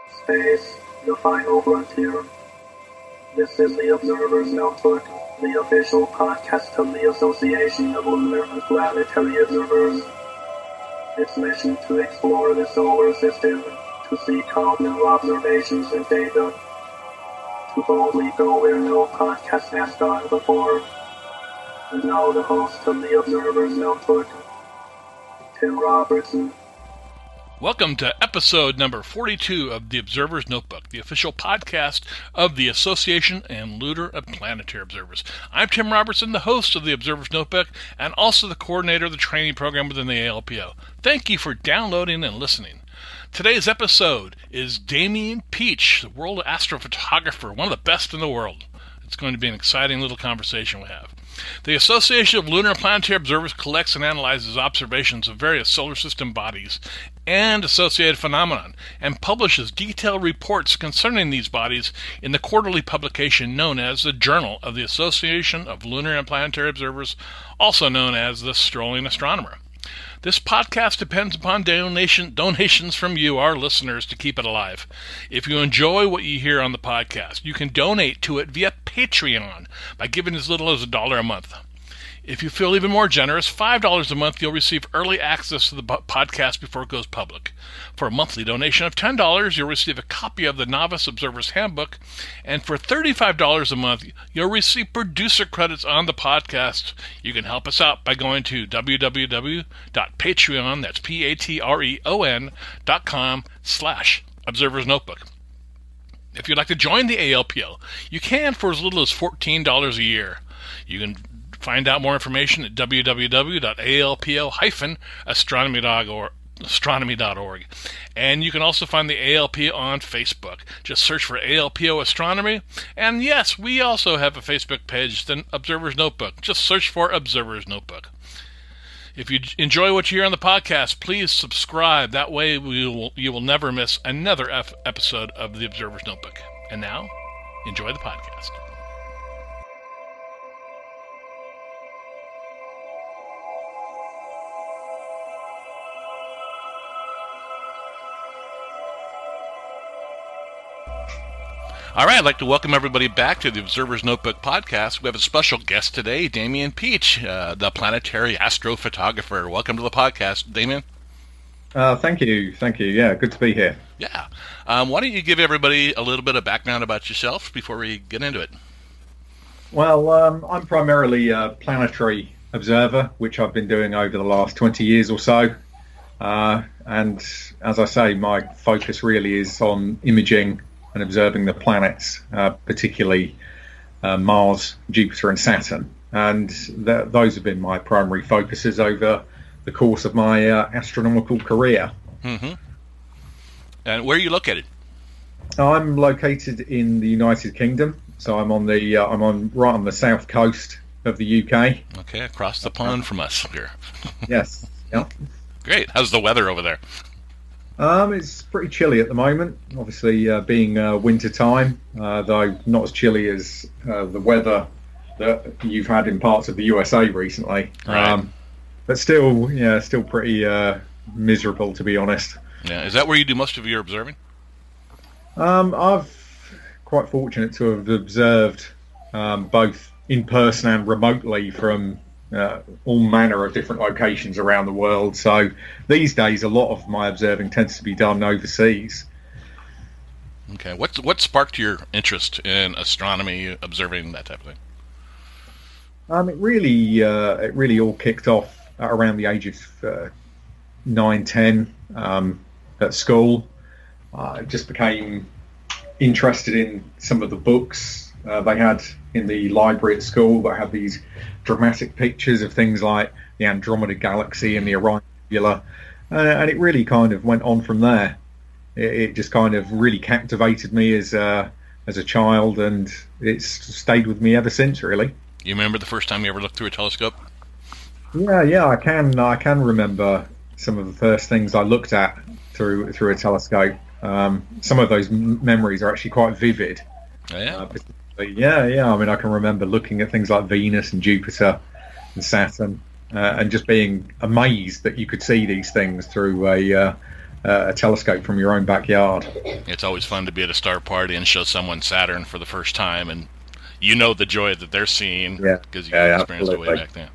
Space, the final frontier. This is the Observer's Notebook, the official podcast of the Association of Lunar and Planetary Observers. Its mission to explore the solar system, to seek out new observations and data, to boldly go where no podcast has gone before. And now the host of the Observer's Notebook, Tim Robertson. Welcome to episode number 42 of the Observer's Notebook, the official podcast of the Association and Lunar and Planetary Observers. I'm Tim Robertson, the host of the Observer's Notebook, and also the coordinator of the training program within the ALPO. Thank you for downloading and listening. Today's episode is Damian Peach, the world astrophotographer, one of the best in the world. It's going to be an exciting little conversation we have. The Association of Lunar and Planetary Observers collects and analyzes observations of various solar system bodies and associated phenomenon, and publishes detailed reports concerning these bodies in the quarterly publication known as the Journal of the Association of Lunar and Planetary Observers, also known as the Strolling Astronomer. This podcast depends upon donations from you, our listeners, to keep it alive. If you enjoy what you hear on the podcast, you can donate to it via Patreon by giving as little as $1 a month. If you feel even more generous, $5 a month, you'll receive early access to the podcast before it goes public. For a monthly donation of $10, you'll receive a copy of the Novice Observer's Handbook. And for $35 a month, you'll receive producer credits on the podcast. You can help us out by going to www.patreon, that's patreon.com/Observer's Notebook. If you'd like to join the ALPO, you can for as little as $14 a year. You can find out more information at www.alpo-astronomy.org. And you can also find the ALPO on Facebook. Just search for ALPO Astronomy. And yes, we also have a Facebook page, the Observer's Notebook. Just search for Observer's Notebook. If you enjoy what you hear on the podcast, please subscribe. That way you will never miss another episode of the Observer's Notebook. And now, enjoy the podcast. All right, I'd like to welcome everybody back to the Observer's Notebook podcast. We have a special guest today, Damian Peach, the planetary astrophotographer. Welcome to the podcast, Damian. Thank you. Yeah, good to be here. Yeah. Why don't you give everybody a little bit of background about yourself before we get into it? Well, I'm primarily a planetary observer, which I've been doing over the last 20 years or so. And as I say, my focus really is on imaging and observing the planets, particularly Mars, Jupiter and Saturn. And those have been my primary focuses over the course of my astronomical career. Mm-hmm. And where are you located? I'm located in the United Kingdom, so I'm on right on the south coast of the UK. Okay, across the pond from us here. Yes. Yeah. Great. How's the weather over there? It's pretty chilly at the moment, obviously being winter time, though not as chilly as the weather that you've had in parts of the USA recently. Right. But still pretty miserable, to be honest. Yeah. Is that where you do most of your observing? I've quite fortunate to have observed both in person and remotely from all manner of different locations around the world. So these days, a lot of my observing tends to be done overseas. Okay. What sparked your interest in astronomy, observing that type of thing? It really all kicked off at around the age of 9, 10 at school. I just became interested in some of the books they had in the library at school that had these dramatic pictures of things like the Andromeda Galaxy and the Orion Nebula, and it really kind of went on from there. It just kind of really captivated me as a child, and it's stayed with me ever since, really. You remember the first time you ever looked through a telescope? Yeah, I can remember some of the first things I looked at through a telescope. Some of those memories are actually quite vivid. Oh, yeah. Yeah. I mean, I can remember looking at things like Venus and Jupiter and Saturn, and just being amazed that you could see these things through a a telescope from your own backyard. It's always fun to be at a star party and show someone Saturn for the first time, and you know the joy that they're seeing because you experienced it way back then.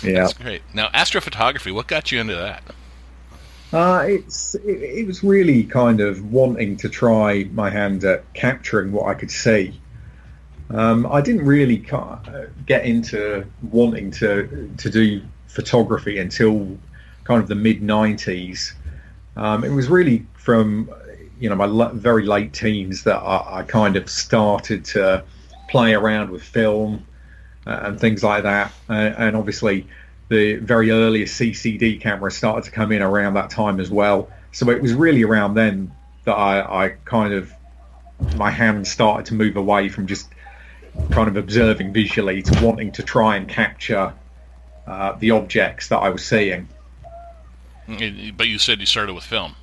Yeah, that's great. Now, astrophotography, what got you into that? It was really kind of wanting to try my hand at capturing what I could see. I didn't really get into wanting to do photography until kind of the mid-90s. It was really from my very late teens that I kind of started to play around with film and things like that, and obviously the very earliest CCD cameras started to come in around that time as well. So it was really around then that I kind of, my hand started to move away from just kind of observing visually to wanting to try and capture the objects that I was seeing. But you said you started with film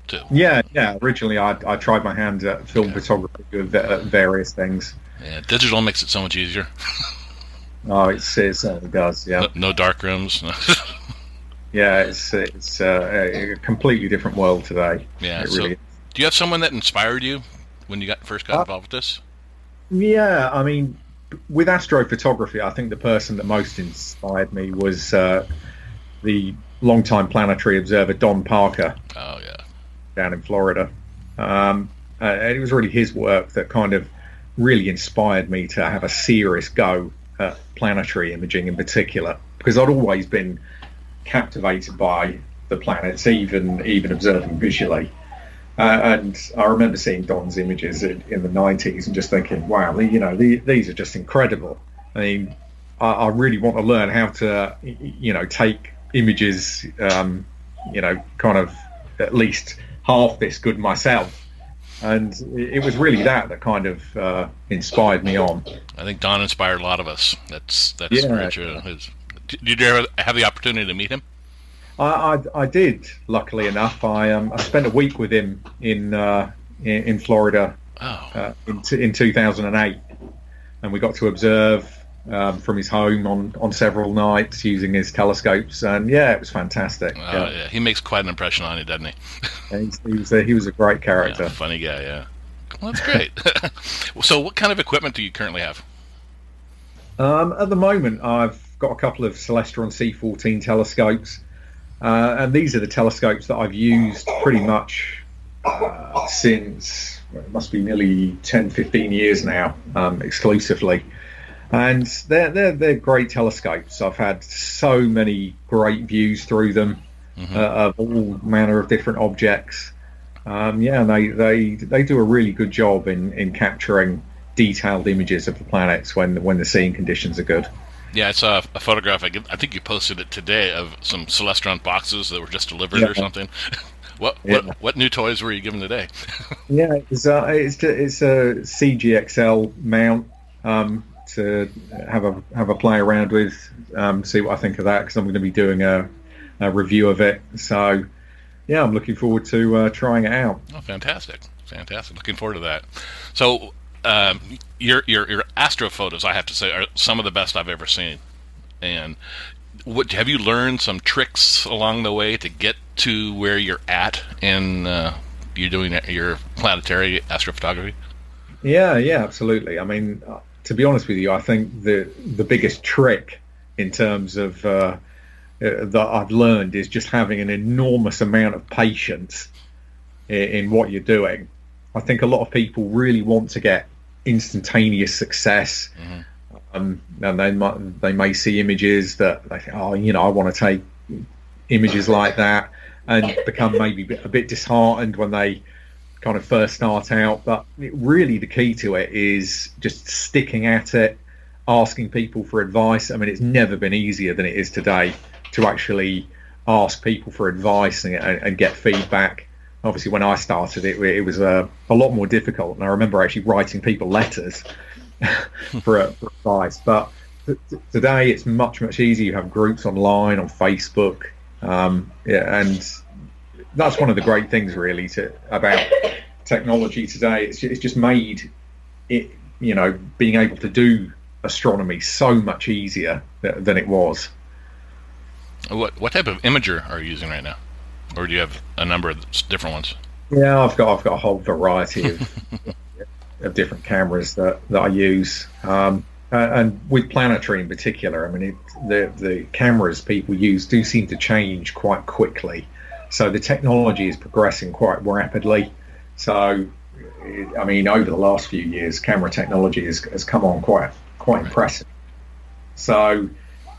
too. Yeah. Originally, I tried my hand at film photography with various things. Yeah, digital makes it so much easier. Oh, it certainly does. Yeah. No dark rooms. Yeah, it's a completely different world today. Yeah. It really is. Do you have someone that inspired you when you first got involved with this? Yeah, I mean, with astrophotography, I think the person that most inspired me was the longtime planetary observer Don Parker. Oh yeah, down in Florida. And it was really his work that kind of really inspired me to have a serious go at planetary imaging in particular, because I'd always been captivated by the planets, even observing visually. And I remember seeing Don's images in the 90s and just thinking, wow, these are just incredible. I mean, I really want to learn how to, take images, kind of at least half this good myself. And it was really that kind of inspired me on. I think Don inspired a lot of us. That's very true. Did you ever have the opportunity to meet him? I did, luckily enough. I spent a week with him in Florida in 2008, and we got to observe from his home on several nights using his telescopes, and it was fantastic. Yeah, he makes quite an impression on you, doesn't he? He was a great character. Funny guy, yeah. Well, that's great. So what kind of equipment do you currently have? At the moment, I've got a couple of Celestron C14 telescopes, and these are the telescopes that I've used pretty much since, it must be nearly 10-15 years now, exclusively. And they're great telescopes. I've had so many great views through them of all manner of different objects. And they do a really good job in capturing detailed images of the planets when the seeing conditions are good. Yeah, I saw a photograph. I think you posted it today of some Celestron boxes that were just delivered or something. What new toys were you given today? It's a CGXL mount to have a play around with, see what I think of that, because I'm going to be doing a review of it. So I'm looking forward to trying it out. Oh, fantastic! Looking forward to that. So your astrophotos, I have to say, are some of the best I've ever seen. And have you learned some tricks along the way to get to where you're at in you're doing your planetary astrophotography? Yeah, absolutely. I mean, to be honest with you, I think the biggest trick in terms of that I've learned is just having an enormous amount of patience in what you're doing. I think a lot of people really want to get instantaneous success, and they may see images that they think, I want to take images like that, and become maybe a bit disheartened when they kind of first start out. But really the key to it is just sticking at it, asking people for advice. I mean, it's never been easier than it is today to actually ask people for advice and get feedback. Obviously, when I started, it was a lot more difficult, and I remember actually writing people letters for advice. But today, it's much easier. You have groups online on Facebook, and that's one of the great things, really, about technology today. It's just made it, being able to do astronomy so much easier than it was. What type of imager are you using right now? or do you have a number of different ones? Yeah, I've got a whole variety of different cameras that I use, and with planetary in particular. I mean, the cameras people use do seem to change quite quickly, so the technology is progressing quite rapidly. So, I mean, over the last few years, camera technology has come on quite impressive. So,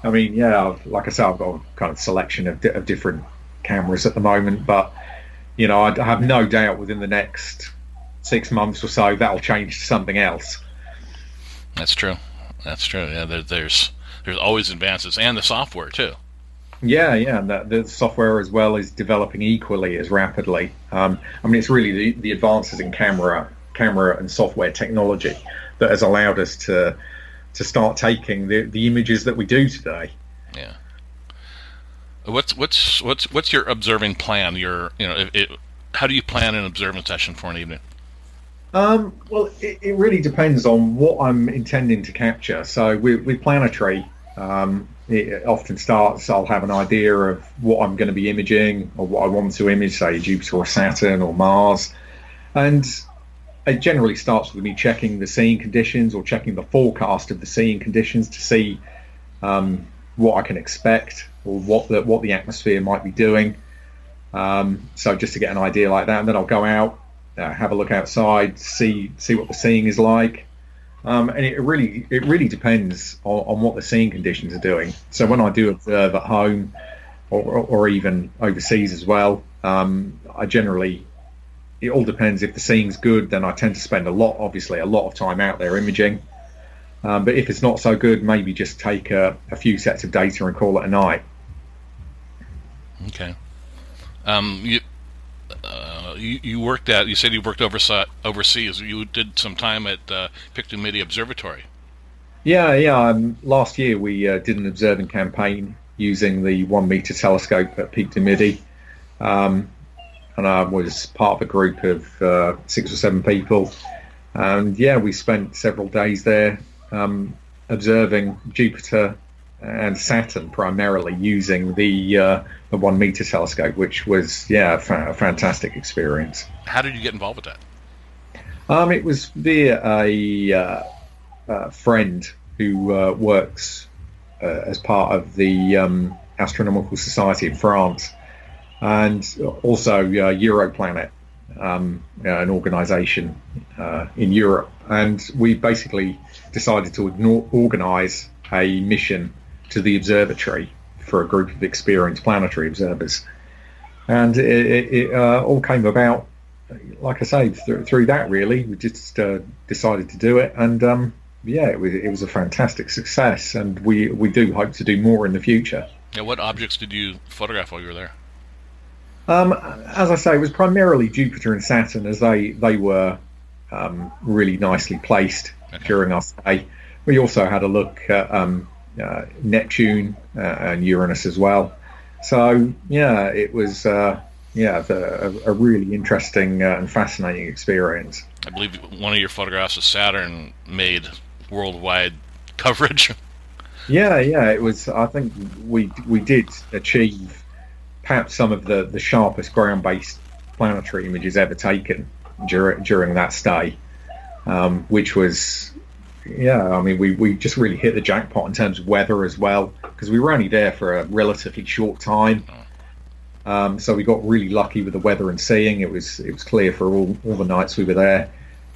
I mean, yeah, like I said, I've got a kind of selection of different cameras at the moment, but you know, I have no doubt within the next 6 months or so that'll change to something else. That's true. Yeah, there's always advances, and the software too. Yeah, and the software as well is developing equally as rapidly. I mean, it's really the advances in camera and software technology that has allowed us to start taking the images that we do today. Yeah. What's your observing plan? How do you plan an observing session for an evening? Well, it really depends on what I'm intending to capture. So with planetary, it often starts, I'll have an idea of what I'm going to be imaging or what I want to image, say Jupiter or Saturn or Mars. And it generally starts with me checking the seeing conditions or checking the forecast of the seeing conditions to see what I can expect or what the atmosphere might be doing. So just to get an idea like that, and then I'll go out, have a look outside, see what the seeing is like. And it really depends on what the seeing conditions are doing. So when I do observe at home or even overseas as well, it all depends. If the seeing's good, then I tend to spend a lot of time out there imaging. But if it's not so good, maybe just take a few sets of data and call it a night. Okay. You said you worked overseas. You did some time at Pictou Observatory. Yeah. Last year we did an observing campaign using the 1 meter telescope at Pictou. And I was part of a group of 6 or 7 people. And yeah, we spent several days there observing Jupiter and Saturn primarily using the 1 meter telescope, which was a fantastic experience. How did you get involved with that? It was via a friend who works as part of the Astronomical Society in France, and also Europlanet, an organisation in Europe. And we basically decided to organise a mission to the observatory for a group of experienced planetary observers. And it all came about, like I say, through that really. We just decided to do it, and it was a fantastic success, and we do hope to do more in the future. Yeah, what objects did you photograph while you were there? As I say, it was primarily Jupiter and Saturn, as they were really nicely placed during our stay. We also had a look at Neptune and Uranus as well. So yeah, it was a really interesting and fascinating experience. I believe one of your photographs of Saturn made worldwide coverage. Yeah, it was. I think we did achieve perhaps some of the sharpest ground-based planetary images ever taken during that stay, which was, I mean, we just really hit the jackpot in terms of weather as well, because we were only there for a relatively short time. So we got really lucky with the weather and seeing. It was clear for all the nights we were there,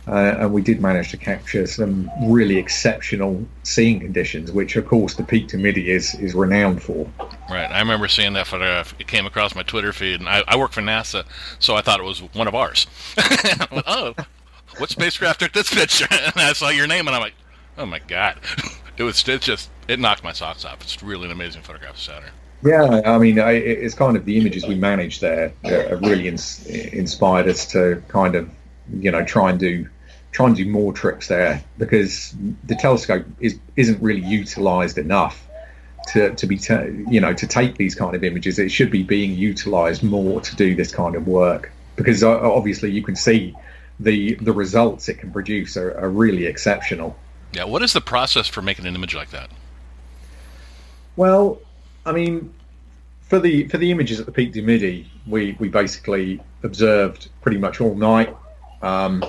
and we did manage to capture some really exceptional seeing conditions, which of course the Pictou is renowned for. Right, I remember seeing that photograph. It came across my Twitter feed, and I work for NASA, so I thought it was one of ours. I went, oh, what spacecraft took this picture? And I saw your name, and I'm like, oh my god, it knocked my socks off. It's really an amazing photograph of Saturn. Yeah, I mean, it's kind of the images we managed there have really inspired us to kind of, try and do more trips there, because the telescope isn't really utilised enough to take these kind of images. It should be being utilised more to do this kind of work, because obviously you can see the results it can produce are really exceptional. Yeah, what is the process for making an image like that? Well, I mean, for the images at the Peak du Midi, we basically observed pretty much all night, and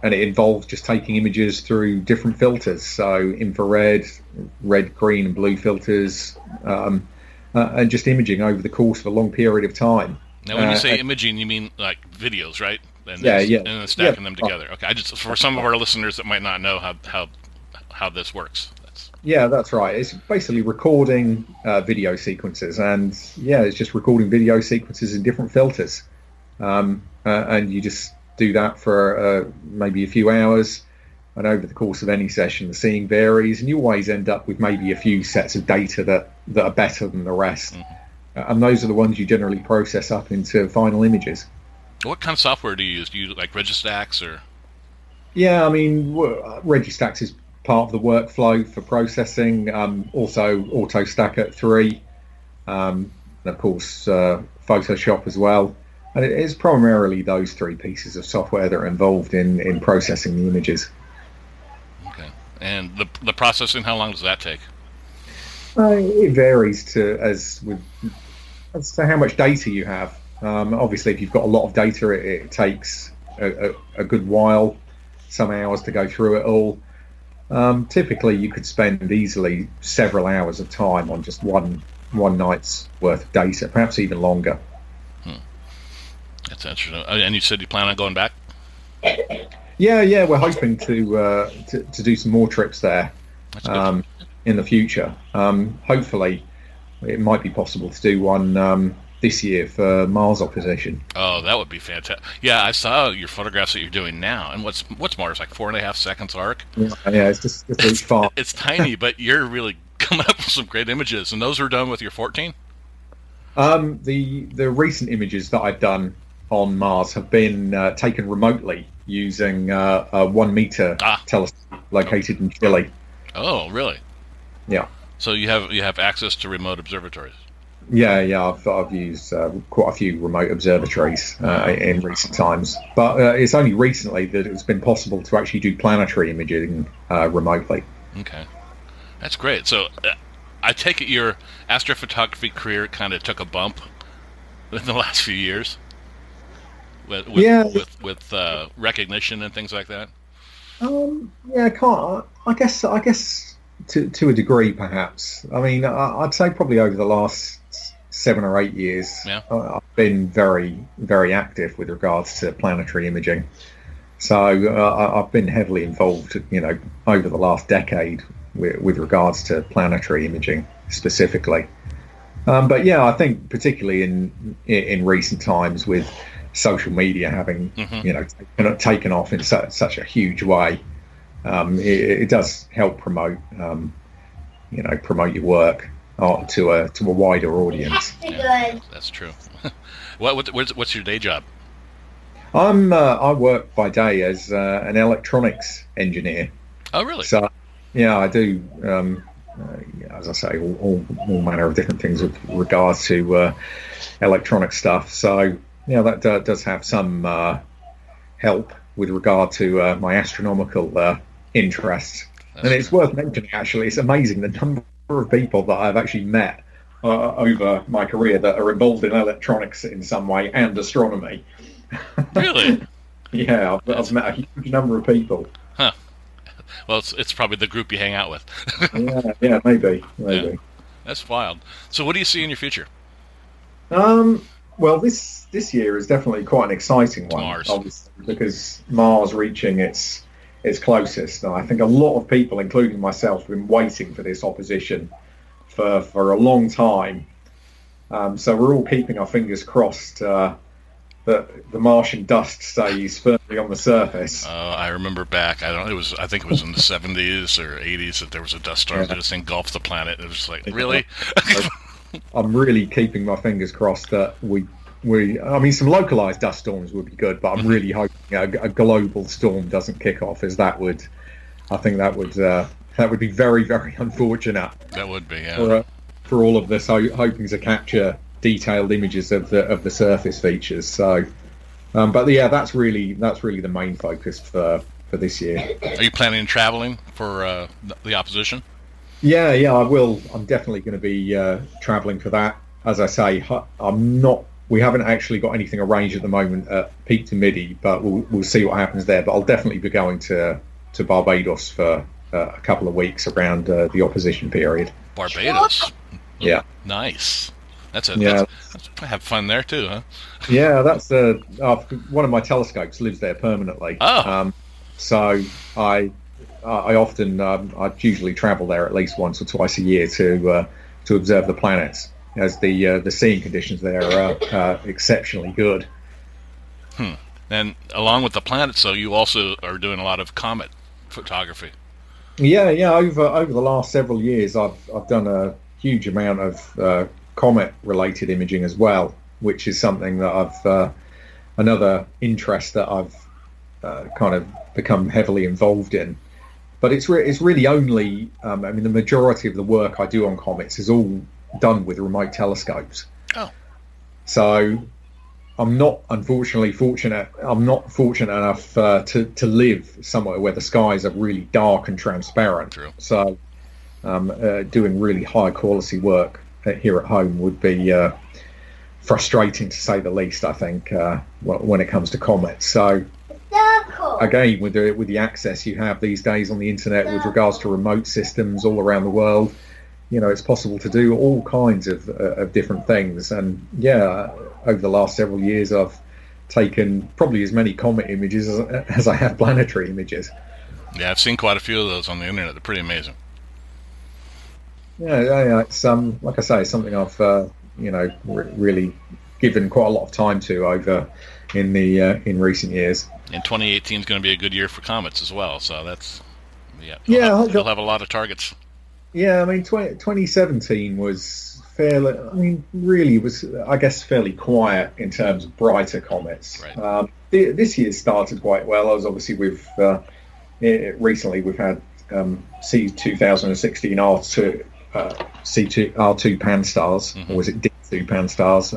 it involved just taking images through different filters, so infrared, red, green, and blue filters, and just imaging over the course of a long period of time. Now, when you say imaging, you mean like videos, right? And yeah. And then stacking them together. Okay, I just, for some of our listeners that might not know how this works. Yeah, that's right. It's basically recording video sequences, and it's just recording video sequences in different filters, and you just do that for maybe a few hours, and over the course of any session, the seeing varies, and you always end up with maybe a few sets of data that are better than the rest, and those are the ones you generally process up into final images. What kind of software do you use? Do you like Registax or? Yeah, I mean, Registax is part of the workflow for processing. Also, AutoStack 3, and of course Photoshop as well. And it is primarily those three pieces of software that are involved in processing the images. Okay, and the processing, how long does that take? It varies as to how much data you have. Obviously, if you've got a lot of data, it takes a good while, some hours to go through it all. Typically, you could spend easily several hours of time on just one night's worth of data, perhaps even longer. That's interesting. And you said you plan on going back? Yeah, we're hoping to do some more trips there in the future. Hopefully, it might be possible to do one this year for Mars opposition. Oh, that would be fantastic. Yeah, I saw your photographs that you're doing now, and what's Mars, like 4.5 seconds arc? Yeah, it's just really far. It's tiny, but you're really coming up with some great images, and those are done with your 14? The recent images that I've done on Mars have been taken remotely using a 1 meter telescope located in Chile. Oh, really? Yeah. So you have access to remote observatories? Yeah. I've used quite a few remote observatories in recent times, but it's only recently that it's been possible to actually do planetary imaging remotely. Okay, that's great. So I take it your astrophotography career kind of took a bump in the last few years with recognition and things like that. I guess to a degree, perhaps. I mean, I'd say probably over the last 7 or 8 years, I've been very, very active with regards to planetary imaging. So I've been heavily involved, over the last decade with regards to planetary imaging specifically. But yeah, I think particularly in recent times with social media having taken off in such a huge way, it does help promote your work to a wider audience. Yeah, that's true. What's your day job? I work by day as an electronics engineer. Oh, really? So yeah, I do. As I say, all manner of different things with regards to electronic stuff. So yeah, that does have some help with regard to my astronomical interests. And it's worth mentioning, actually, it's amazing the number of people that I've actually met over my career that are involved in electronics in some way and astronomy. Really? Yeah, I've met a huge number of people. Huh. Well, it's probably the group you hang out with. yeah, maybe. Yeah. That's wild. So what do you see in your future? Well, this year is definitely quite an exciting one, Mars. Obviously, because Mars reaching its closest. And I think a lot of people, including myself, have been waiting for this opposition for a long time. So we're all keeping our fingers crossed that the Martian dust stays firmly on the surface. I remember back. I think it was in the 70s or 80s that there was a dust storm that just engulfed the planet. It was just like, really? I'm really keeping my fingers crossed that I mean, some localized dust storms would be good, but I'm really hoping a global storm doesn't kick off, as that would be very, very unfortunate. That would be, yeah. For all of this, hoping to capture detailed images of the surface features. So, but yeah, that's really the main focus for this year. Are you planning on traveling for the opposition? Yeah, I will. I'm definitely going to be traveling for that. as I say, I'm not. We haven't actually got anything arranged at the moment at Peak to Midi, but we'll see what happens there. But I'll definitely be going to Barbados for a couple of weeks around the opposition period. Barbados. Yeah. Nice. That's have fun there too, huh? Yeah, that's one of my telescopes lives there permanently. Oh. So I often I usually travel there at least once or twice a year to observe the planets, as the seeing conditions there are exceptionally good. And along with the planets, so you also are doing a lot of comet photography. Yeah. Over the last several years, I've done a huge amount of comet-related imaging as well, which is something that I've another interest that I've kind of become heavily involved in. But it's really only the majority of the work I do on comets is all done with remote telescopes. Oh. So I'm not fortunate enough to live somewhere where the skies are really dark and transparent. True. So doing really high quality work here at home would be frustrating, to say the least, I think, when it comes to comets. So again, with the access you have these days on the internet with regards to remote systems all around the world, it's possible to do all kinds of different things. And over the last several years, I've taken probably as many comet images as I have planetary images. Yeah, I've seen quite a few of those on the internet. They're pretty amazing. Yeah. It's like I say, something I've really given quite a lot of time to over in recent years. And 2018 is going to be a good year for comets as well. So that's you'll have a lot of targets. Yeah, 2017 was fairly. Really was, I guess, fairly quiet in terms of brighter comets. Right. This year started quite well. As obviously recently we've had C2016 R2 C2 Pan-STARRS, or was it D2 Pan-STARRS?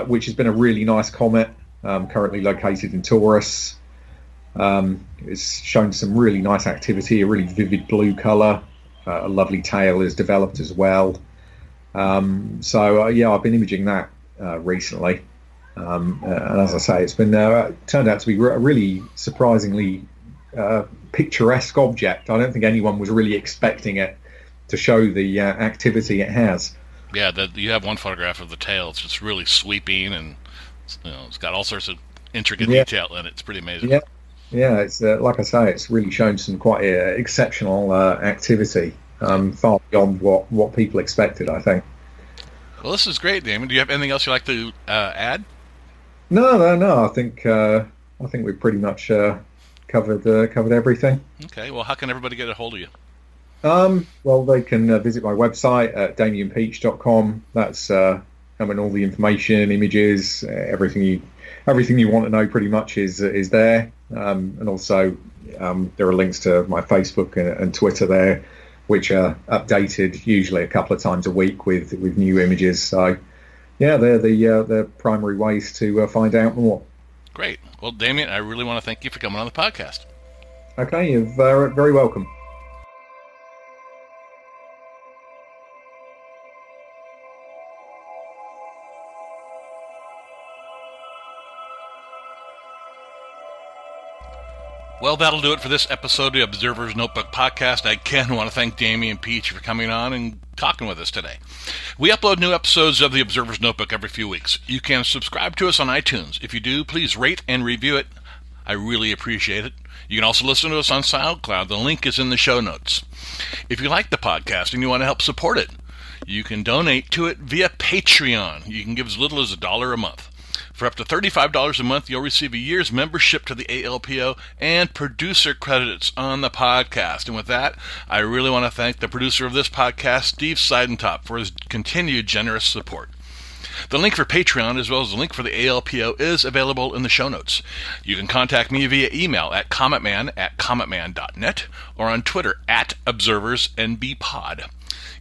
Which has been a really nice comet, currently located in Taurus. It's shown some really nice activity, a really vivid blue colour. A lovely tail is developed as well. I've been imaging that recently. And as I say, it's been turned out to be a really surprisingly picturesque object. I don't think anyone was really expecting it to show the activity it has. Yeah, you have one photograph of the tail. It's just really sweeping, and it's got all sorts of intricate detail in it. It's pretty amazing. Yeah, it's like I say, it's really shown some quite exceptional activity, far beyond what people expected, I think. Well, this is great, Damon. Do you have anything else you'd like to add? No. I think we've pretty much covered everything. Okay. Well, how can everybody get a hold of you? Well, they can visit my website at damianpeach.com. That's all the information, images, everything you want to know pretty much is there. And also there are links to my Facebook and Twitter there, which are updated usually a couple of times a week with new images. So they're the primary ways to find out more. Great. Well, Damian, I really want to thank you for coming on the podcast. Okay, you're very welcome. Well, that'll do it for this episode of the Observer's Notebook podcast. I again want to thank Damian Peach for coming on and talking with us today. We upload new episodes of the Observer's Notebook every few weeks. You can subscribe to us on iTunes. If you do, please rate and review it. I really appreciate it. You can also listen to us on Soundcloud. The link is in the show notes. If you like the podcast and you want to help support it, you can donate to it via Patreon. You can give as little as $1 a month. For up to $35 a month, you'll receive a year's membership to the ALPO and producer credits on the podcast. And with that, I really want to thank the producer of this podcast, Steve Siedentop, for his continued generous support. The link for Patreon, as well as the link for the ALPO, is available in the show notes. You can contact me via email at cometman@cometman.net or on Twitter @observersnbpod.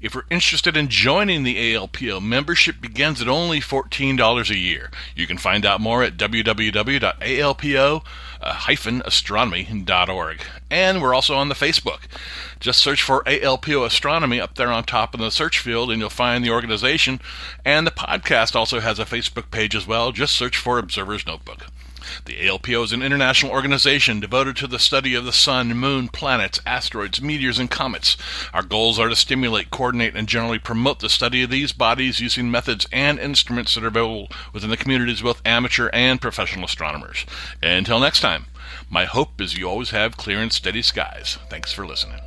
If you're interested in joining the ALPO, membership begins at only $14 a year. You can find out more at www.alpo-astronomy.org. And we're also on the Facebook. Just search for ALPO Astronomy up there on top in the search field, and you'll find the organization. And the podcast also has a Facebook page as well. Just search for Observer's Notebook. The ALPO is an international organization devoted to the study of the sun, moon, planets, asteroids, meteors, and comets. Our goals are to stimulate, coordinate, and generally promote the study of these bodies using methods and instruments that are available within the communities of both amateur and professional astronomers. Until next time, my hope is you always have clear and steady skies. Thanks for listening.